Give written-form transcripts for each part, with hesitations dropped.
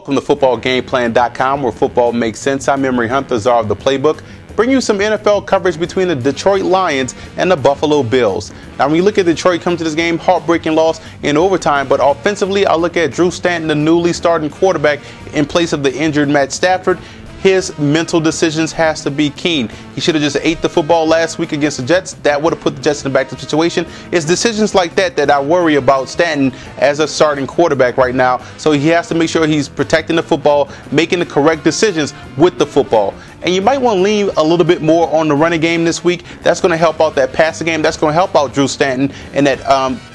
Welcome to footballgameplan.com, where football makes sense. I'm Emory Hunt, the czar of the playbook. Bring you some NFL coverage between the Detroit Lions and the Buffalo Bills. Now, when you look at Detroit come to this game, heartbreaking loss in overtime, but offensively, I look at Drew Stanton, the newly starting quarterback, in place of the injured Matt Stafford. His mental decisions has to be keen. He should have just ate the football last week against the Jets. That would have put the Jets in a back-to situation. It's decisions like that I worry about Stanton as a starting quarterback right now. So he has to make sure he's protecting the football, making the correct decisions with the football. And you might want to lean a little bit more on the running game this week. That's going to help out that passing game. That's going to help out Drew Stanton and that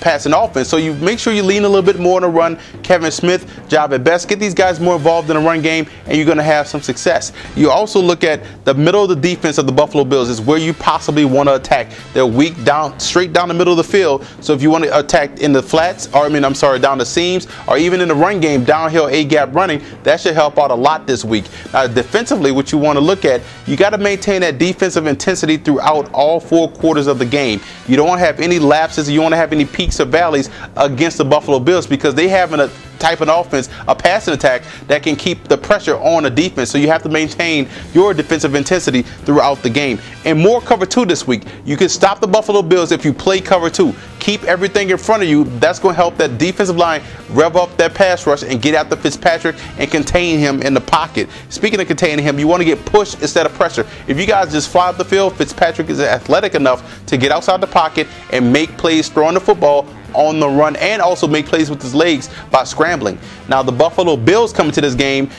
passing offense. So you make sure you lean a little bit more on the run. Kevin Smith, job at best. Get these guys more involved in the run game, and you're going to have some success. You also look at the middle of the defense of the Buffalo Bills is where you possibly want to attack. They're weak straight down the middle of the field. So if you want to attack in the flats, down the seams, or even in the run game, downhill A-gap running, that should help out a lot this week. Now, defensively, what you want to look at, you got to maintain that defensive intensity throughout all 4 quarters of the game. You don't want to have any lapses. You don't want to have any peaks or valleys against the Buffalo Bills, because they have a type of offense, a passing attack that can keep the pressure on the defense. So you have to maintain your defensive intensity throughout the game. And more cover 2 this week. You can stop the Buffalo Bills if you play cover 2. Keep everything in front of you. That's going to help that defensive line rev up that pass rush and get after Fitzpatrick and contain him in the pocket. Speaking of containing him, you want to get pushed instead of pressure. If you guys just fly up the field, Fitzpatrick is athletic enough to get outside the pocket and make plays throwing the football on the run, and also make plays with his legs by scrambling. Now, the Buffalo Bills coming to this game,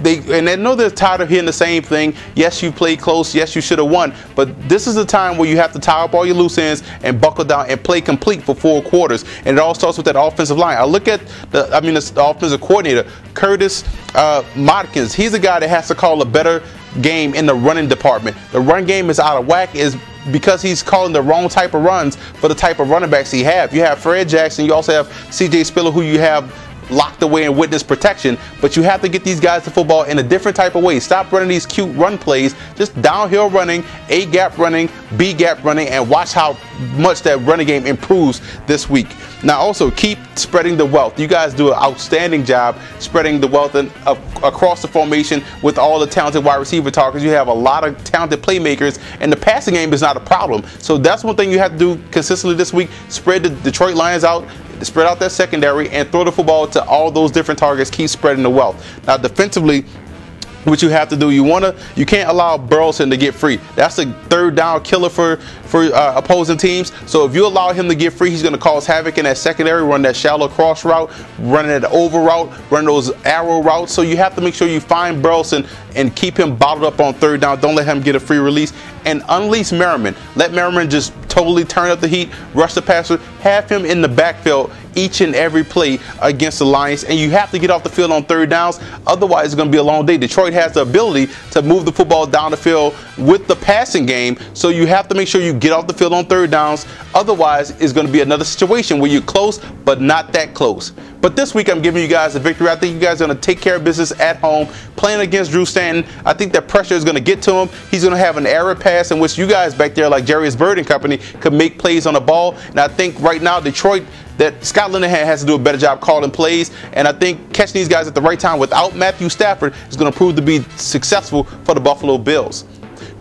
they know they're tired of hearing the same thing. Yes, you played close. Yes, you should have won. But this is the time where you have to tie up all your loose ends and buckle down and play complete for 4 quarters. And it all starts with that offensive line. I look at the offensive coordinator, Curtis Modkins. He's a guy that has to call a better game in the running department. The run game is out of whack because he's calling the wrong type of runs for the type of running backs he have. You have Fred Jackson. You also have C.J. Spiller, who you have locked away in witness protection, but you have to get these guys to football in a different type of way. Stop running these cute run plays, just downhill running, A-gap running, B-gap running, and watch how much that running game improves this week. Now, also keep spreading the wealth. You guys do an outstanding job spreading the wealth across the formation with all the talented wide receiver targets. You have a lot of talented playmakers, and the passing game is not a problem. So that's one thing you have to do consistently this week. Spread the Detroit Lions out, spread out that secondary, and throw the football to all those different targets. Keep spreading the wealth. Now, defensively, what you have to do, you can't allow Burleson to get free. That's a 3rd down killer for opposing teams. So if you allow him to get free, he's going to cause havoc in that secondary, run that shallow cross route, running that over route, run those arrow routes. So you have to make sure you find Burleson and keep him bottled up on 3rd down. Don't let him get a free release. And unleash Merriman. Let Merriman just totally turn up the heat, rush the passer, have him in the backfield each and every play against the Lions. And you have to get off the field on 3rd downs. Otherwise, it's going to be a long day. Detroit has the ability to move the football down the field with the passing game. So you have to make sure you get off the field on 3rd downs. Otherwise, it's going to be another situation where you're close, but not that close. But this week, I'm giving you guys a victory. I think you guys are going to take care of business at home, playing against Drew Stanton. I think that pressure is going to get to him. He's going to have an error pass in which you guys back there, like Jerry's Bird and company, could make plays on the ball. And I think right now, Detroit, that Scott Linehan has to do a better job calling plays. And I think catching these guys at the right time without Matthew Stafford is going to prove to be successful for the Buffalo Bills.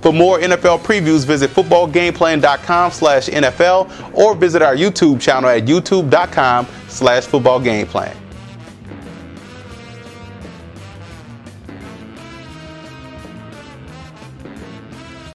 For more NFL previews, visit footballgameplan.com/NFL or visit our YouTube channel at youtube.com/footballgameplan.